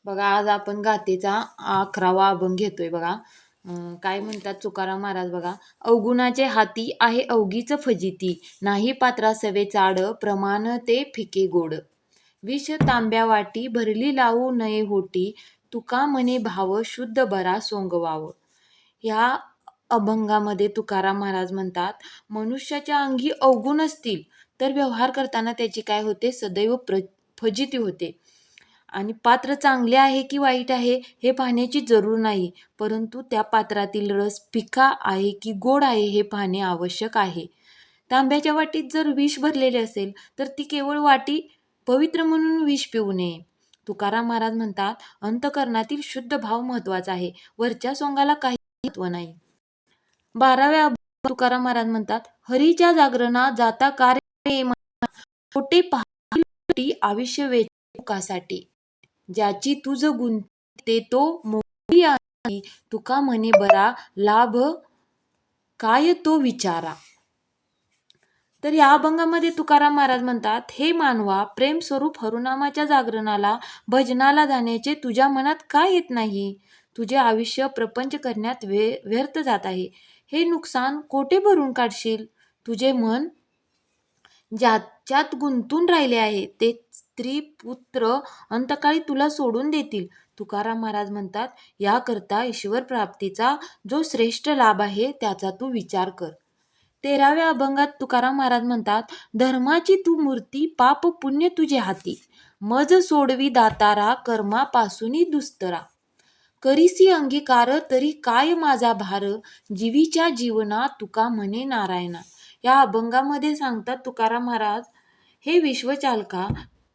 बघा, आज आपण गाथेचा 11वा अभंग घेतोय बघा. काय म्हणतात तुकाराम महाराज बघा. अवगुणाचे हाती आहे अवघीच फजिती, नाही पात्रा सवे चाड, प्रमाण ते फिके गोड. विष तांब्या वाटी भरली लावू नये होटी, तुका म्हणे भाव शुद्ध बरा सोंगवाव. ह्या अभंगामध्ये तुकाराम महाराज म्हणतात, मनुष्याच्या अंगी अवगुण असतील तर व्यवहार करताना त्याची काय होते, सदैव फजिती होते. आणि पात्र चांगले आहे की वाईट आहे हे पाहण्याची जरूर नाही, परंतु त्या पात्रातील रस फिका आहे की गोड आहे हे पाहणे आवश्यक आहे. तांब्याच्या वाटीत जर विष भरलेले असेल तर ती केवळ वाटी पवित्र म्हणून विष पिऊ नये. तुकाराम महाराज म्हणतात, अंतकरणातील शुद्ध भाव महत्वाचा आहे, वरच्या सोंगाला काही महत्व नाही. 12व्या तुकाराम महाराज म्हणतात, हरीच्या जागरणा जाता कार्य खोटे पाहती आयुष्य वेचुकासाठी, ज्याची तुझ गुंते तो मोठी आहे, तुका म्हणे बरा लाभ काय तो विचारा. तर या अभंगामध्ये तुकाराम महाराज म्हणतात, हे मानवा, प्रेम स्वरूप हरुनामाच्या जागरणाला भजनाला जाण्याचे तुझ्या मनात काय येत नाही? तुझे आयुष्य प्रपंच करण्यात व्यर्थ जात आहे. हे नुकसान कोठे भरून काढशील? तुझे मन ज्याच्यात गुंतून राहिले आहे ते स्त्री पुत्र अंतकाळी तुला सोडून देतील. तुकाराम महाराज म्हणतात, याकरता ईश्वर प्राप्तीचा जो श्रेष्ठ लाभ आहे त्याचा तू विचार कर. 13व्या अभंगात तुकाराम महाराज म्हणतात, धर्माची तू मूर्ती पाप पुण्य तुझे हाती, मज सोडवी दातारा कर्मापासूनी दुस्तरा. करीसी अंगीकार तरी काय माझा भार, जीवीच्या जीवना तुका म्हणे नारायणा. या अभंगामध्ये सांगतात तुकाराम महाराज, हे विश्वचालका,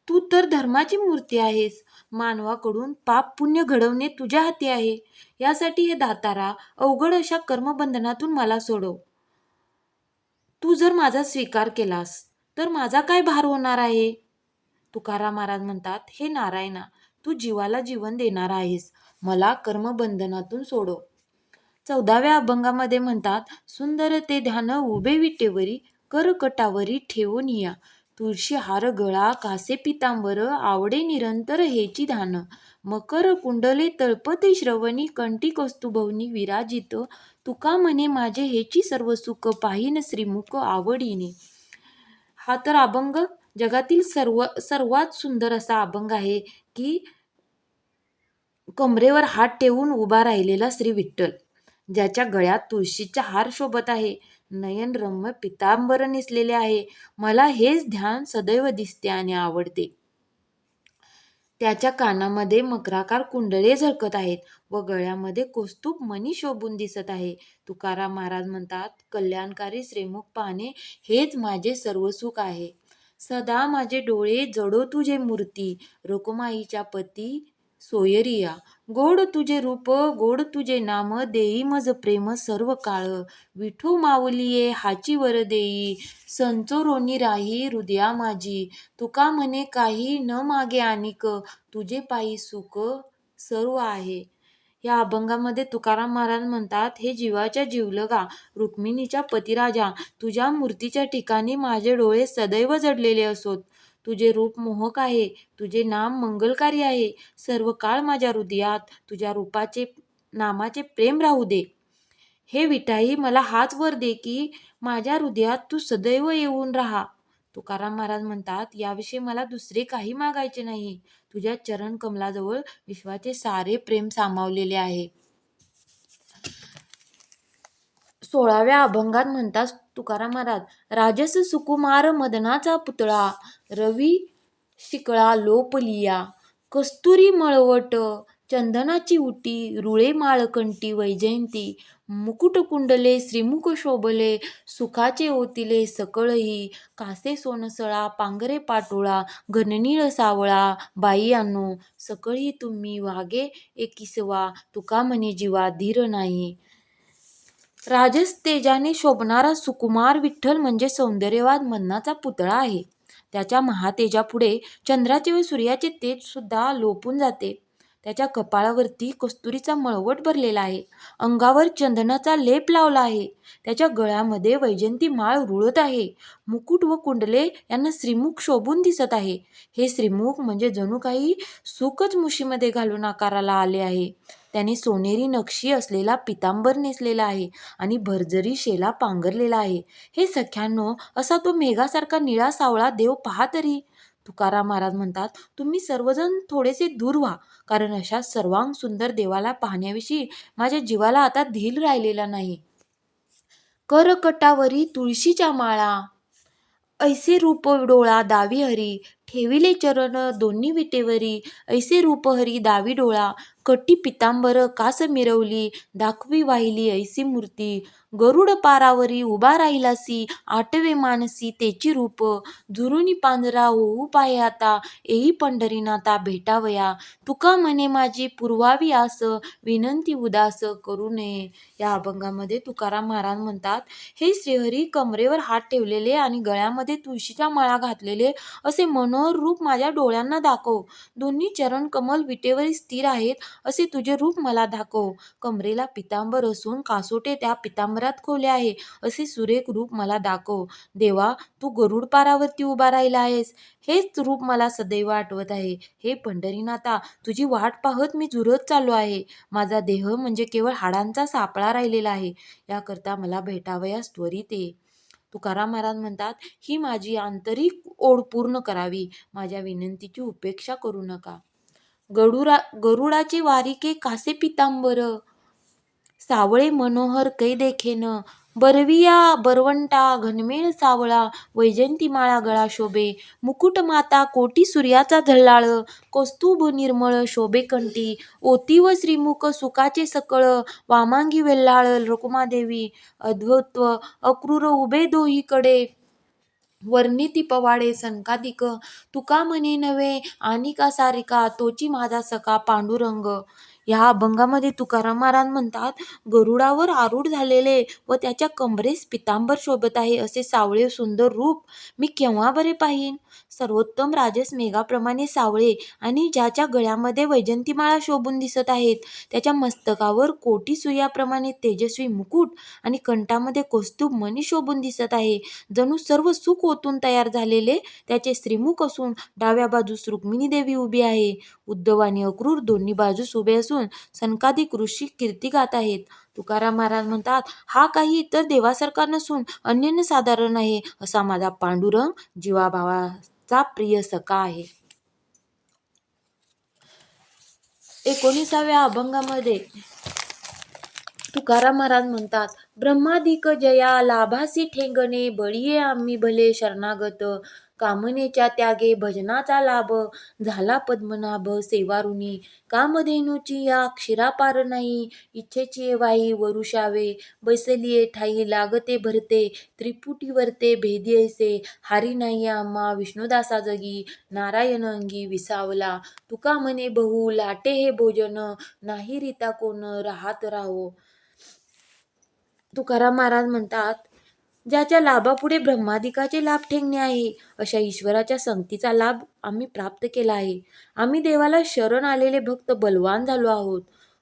तू तर धर्माची मूर्ती आहेस. मानवाकडून पाप पुण्य घडवणे तुझ्या हाती आहे. यासाठी हे दातारा, अवघड अशा कर्मबंधनातून मला सोडव. तू जर माझा स्वीकार केलास तर माझा काय भार होणार आहे? तुकाराम महाराज म्हणतात, हे नारायणा, तू जीवाला जीवन देणार आहेस, मला कर्मबंधनातून सोडव. 14व्या अभंगामध्ये म्हणतात, सुंदर ते ध्यान उभे विटेवरी, करकटावरी ठेवून या, तुळशी हार गळा कासे पितांबर, आवडे निरंतर हेची ध्यान, मकर कुंडले तळपते श्रवणी, कंठी कौस्तुभवनी विराजित, तुका म्हणे माझे हेची सर्व सुख, पाहिन श्रीमुख आवडीने. हा तर अभंग जगातील सर्वात सुंदर असा अभंग आहे की कमरेवर हात ठेवून उभा राहिलेला श्री विठ्ठल, ज्याच्या गळ्यात तुळशीचा हार शोभत आहे, नयन रम्य पितांबर नेसलेले आहे, मला हेच ध्यान सदैव दिसते आणि आवडते. त्याच्या कानामध्ये मकराकार कुंडले झळकत आहेत व गळ्यामध्ये कौस्तुभ मणी शोभून दिसत आहे. तुकाराम महाराज म्हणतात, कल्याणकारी श्रीमुख पाहणे हेच माझे सर्व सुख आहे. सदा माझे डोळे जडो तुझे मूर्ती, रखुमाईच्या पती सोयरिया, गोड तुझे रूप गोड तुझे नाम, देई मज प्रेम सर्व काळ, विठू माऊलिये हाची वर देई, संचोरोनी राही हृदया माझी, तुका म्हणे काही न मागे आनिक, तुझे पायी सुख सर्व आहे. या अभंगामध्ये तुकाराम महाराज म्हणतात, हे जीवाच्या जीवलगा रुक्मिणीच्या पतिराजा, तुझ्या मूर्तीच्या ठिकाणी माझे डोळे सदैव जडलेले असोत. तुझे रूप मोहक आहे, तुझे नाम मंगलकारी आहे, सर्व काळ माझ्या हृदयात तुझ्या रूपाचे नामाचे प्रेम राहू दे. हे विठाई, मला हाच वर दे की माझ्या हृदयात तू सदैव येऊन राहा. तुकाराम महाराज म्हणतात, याविषयी मला दुसरे काही मागायचे नाही. तुझ्या चरण कमलाजवळ विश्वाचे सारे प्रेम सामावलेले आहे. 16व्या अभंगात म्हणतात तुकाराम महाराज, राजस सुकुमार मदनाचा पुतळा, रवी शिकळा लोपलिया, कस्तुरी मळवट चंदनाची उटी, रुळे माळकंठी वैजयंती, मुकुट कुंडले श्रीमुख शोभले, सुखाचे ओतिले सकळही, कासे सोनसळा पांगरे पाटोळा, घननीळ सावळा बाईयांनो, सकळी तुम्ही वागे एकिसवा, तुका म्हणे जीवा धीर नाही. राजस तेजाने शोभणारा सुकुमार विठ्ठल म्हणजे सौंदर्यवाद मदनाचा पुतळा आहे. त्याच्या महातेजापुढे चंद्राचे व सूर्याचे तेज सुद्धा लोपून जाते. त्याच्या कपाळावरती कस्तुरीचा मळवट भरलेला आहे. अंगावर चंदनाचा लेप लावला आहे. त्याच्या गळ्यामध्ये वैजंती माळ रुळत आहे. मुकुट व कुंडले यांना श्रीमुख शोभून दिसत आहे. हे श्रीमुख म्हणजे जणू काही सुखच मुशीमध्ये घालून आकाराला आले आहे. त्याने सोनेरी नक्षी असलेला पितांबर नेसलेला आहे आणि भरजरी शेला पांघरलेला आहे. हे सख्यांनो, असा तो मेघासारखा निळा सावळा देव पहा तरी. तुकाराम महाराज म्हणतात, तुम्ही सर्वजण थोडेसे दूर व्हा, कारण अशा सर्वांग सुंदर देवाला पाहण्याविषयी माझ्या जीवाला आता धीर राहिलेला नाही. करकटावरी तुळशीच्या माळा, ऐसे रूप डोळा दावी हरी, ठेविले चरण दोन्ही विटेवरी, ऐसे रूप हरी दावी डोळा, कटी पितांबर कास मिरवली, दाखवी वाहिली ऐसी मूर्ती, गरुड पारावरी उभा राहिलासी, आठवे मानसी तेची रूप, झुरुनी पांजरा होऊ पाहे आता, येई पंढरीनाथा भेटावया, तुका म्हणे माझी पुरवावी आस, विनंती उदास करू नये. या अभंगामध्ये तुकाराम महाराज म्हणतात, हे श्रीहरी कमरेवर हात ठेवलेले आणि गळ्यामध्ये तुळशीच्या माळा घातलेले असे मनोहर रूप माझ्या डोळ्यांना दाखव. दोन्ही चरण कमल विटेवर स्थिर आहेत असे तुझे रूप मला दाखव. कमरेला पितांबर असून कासोटे त्या पितांबरात खोवले आहे असे सुरेख रूप मला दाखव. देवा, तू गरुड पारावरती उभा राहिला आहेस, हेच रूप मला सदैव आठवत आहे. हे पंढरीनाथा, तुझी वाट पाहत मी झुरत चाललो आहे. माझा देह म्हणजे केवळ हाडांचा सापळा राहिलेला आहे. याकरता मला भेटावयास त्वरित ये. तुकाराम महाराज म्हणतात, ही माझी आंतरिक ओढ पूर्ण करावी. माझ्या विनंतीची उपेक्षा करू नका. गरुडाचे वारिके कासे पितांबर, सावळे मनोहर कै देखेन, बरविया बरवंटा घनमेळ सावळा, वैजंती माळा गळा शोभे, मुकुट माता कोटी सूर्याचा झळाळ, कौस्तुभ निर्मळ शोभे कंठी, ओती व श्रीमुख सुखाचे सकळ, वामांगी वेल्हाळ रुक्मादेवी, अद्भुत अक्रूर उभे दोहीकडे, वर्णिती पवाडे संकादिक, तुका म्हणे नव्हे आनिका सारिका, तोची माझा सखा पांडुरंग. ह्या अभंगामध्ये तुकाराम महाराज म्हणतात, गरुडावर आरूढ झालेले व त्याच्या कमरेस पितांबर शोभत आहे असे सावळे सुंदर रूप मी केव्हा बरे पाहीन. सर्वोत्तम राजस मेघाप्रमाणे सावळे आणि ज्याच्या गळ्यामध्ये वैजंतीमाळा शोभून दिसत आहेत, त्याच्या मस्तकावर कोटी सूर्याप्रमाणे तेजस्वी मुकुट आणि कंठामध्ये कौस्तुभ मणी शोभून दिसत आहे. जणू सर्व सुख ओतून तयार झालेले त्याचे श्रीमुख असून डाव्या बाजूस रुक्मिणी देवी उभी आहे. उद्धव आणि अक्रूर दोन्ही बाजूस उभे असून सनकादिक ऋषी कीर्ती गात आहेत. तुकाराम महाराज म्हणतात, हा काही इतर देवासारखा नसून अनन्यसाधारण आहे असा माझा पांडुरंग जीवाभावाचा प्रिय सखा आहे. 19व्या अभंगामध्ये तुकाराम महाराज म्हणतात, ब्रह्मादिक जया लाभासी ठेंगणे, बळीये आम्ही भले शरणागत, कामनेच्या त्यागे भजनाचा लाभ, झाला पद्मनाभ सेवारुणी, कामधेनूची या क्षीरापार नाही, इच्छेची वाही वरुषावे, बैसलिये ठाई लागते भरते, त्रिपुटी वरते भेदी ऐसे, हारी नाही आम्हा विष्णुदासा जगी, नारायण अंगी विसावला, तुका म्हणे बहु लाटे हे भोजन, नाही रीता कोण राहात राहो. तुकाराम महाराज म्हणतात, ज्याच्या लाभापुढे ब्रह्मादिकाचे लाभ ठेंगणे आहे, अशा ईश्वराच्या संगतीचा लाभ आम्ही प्राप्त केला आहे. आम्ही देवाला शरण आलेले भक्त बलवान झालो आहोत.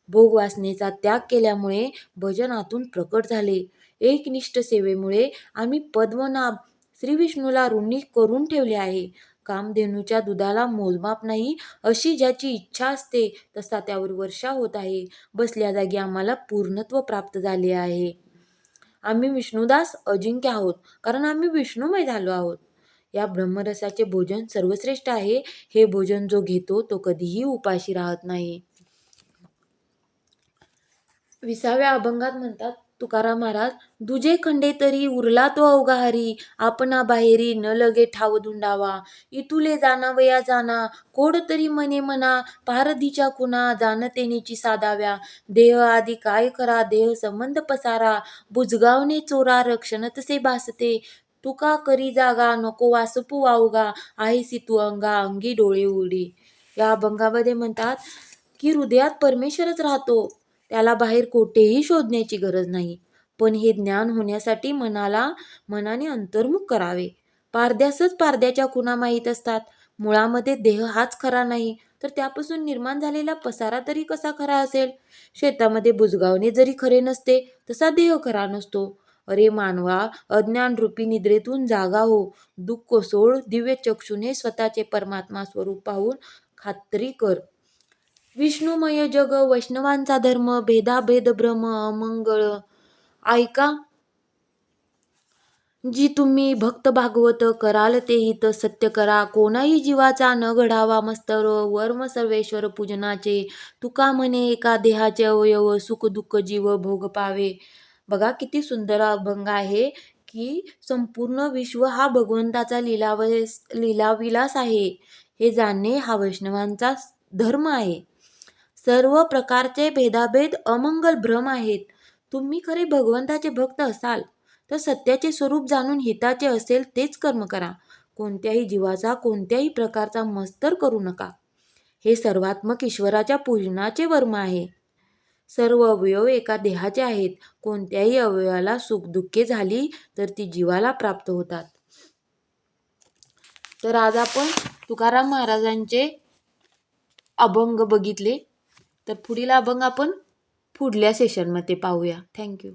भोग वासनेचा त्याग केल्यामुळे भजनातून प्रकट झाले. एकनिष्ठ सेवेमुळे आम्ही पद्मनाभ श्री विष्णूला ऋणी करून ठेवले आहे. कामधेनूच्या दुधाला मोजमाप नाही, अशी ज्याची इच्छा असते तसा त्यावर वर्षा होत आहे. बसल्या जागी आम्हाला पूर्णत्व प्राप्त झाले आहे. आम्ही विष्णुदास अजिंक्य आहोत, कारण आम्ही विष्णुमय झालो आहोत. या ब्रह्मरसाचे भोजन सर्वश्रेष्ठ आहे. हे भोजन जो घेतो तो कधीही उपाशी राहत नाही. 20व्या अभंगात म्हणतात तुकाराम महाराज, दुजे खंडे तरी उरला तो अवघा हरी, आपणा बाहेरी न लगे ठाव धुंडावा, इतुले जाणावया जाणा, कोड तरी मने मना, पारधीच्या खुना जाणतेनेची साधाव्या, देह आदी काय करा देह संबंध पसारा, बुजगावने चोरा रक्षण तसे भासते, तुका करी जागा नको वासपू वावगा, आहेसी तू अंगा अंगी डोळे उडी. या अभंगामध्ये म्हणतात की हृदयात परमेश्वरच राहतो, त्याला बाहेर कोठेही शोधण्याची गरज नाही. पण हे ज्ञान होण्यासाठी मनाने अंतर्मुख करावे. पारध्यासच पारध्याच्या खुणा माहीत असतात. मुळामध्ये देह हाच खरा नाही, तर त्यापासून निर्माण झालेला पसारा तरी कसा खरा असेल? शेतामध्ये बुजगावणे जरी खरे नसते, तसा देह खरा नसतो. अरे मानवा, अज्ञानरूपी निद्रेतून जागा हो. दुःख सोड, दिव्य चक्षुने स्वतःचे परमात्मा स्वरूप पाहून खात्री कर. विष्णुमय जग, वैष्णवांचा धर्म, भेदाभेद भ्रम अमंगळ. ऐका जी तुम्ही भक्त भागवत, कराल ते हित सत्य करा. कोणाही जीवाचा न घडावा मस्तर, वर्म सर्वेश्वर पूजनाचे. तुका म्हणे एका देहाचे अवयव, सुख दुःख जीव भोग पावे. बघा किती सुंदर अभंग आहे, की संपूर्ण विश्व हा भगवंताचा लीलाविलास आहे, हे जाणणे हा वैष्णवांचा धर्म आहे. सर्व प्रकारचे भेदाभेद अमंगल भ्रम आहेत. तुम्ही खरे भगवंताचे भक्त असाल तर सत्याचे स्वरूप जाणून हिताचे असेल तेच कर्म करा. कोणत्याही जीवाचा कोणत्याही प्रकारचा मत्सर करू नका. हे सर्वात्मक ईश्वराच्या पूजनाचे वर्म आहे. सर्व अवयव एका देहाचे आहेत. कोणत्याही अवयवाला सुखदुःखे झाली तर ती जीवाला प्राप्त होतात. तर आज आपण तुकाराम महाराजांचे अभंग बघितले. तर पुढील अभंग आपण पुढल्या सेशनमध्ये पाहूया. थँक्यू.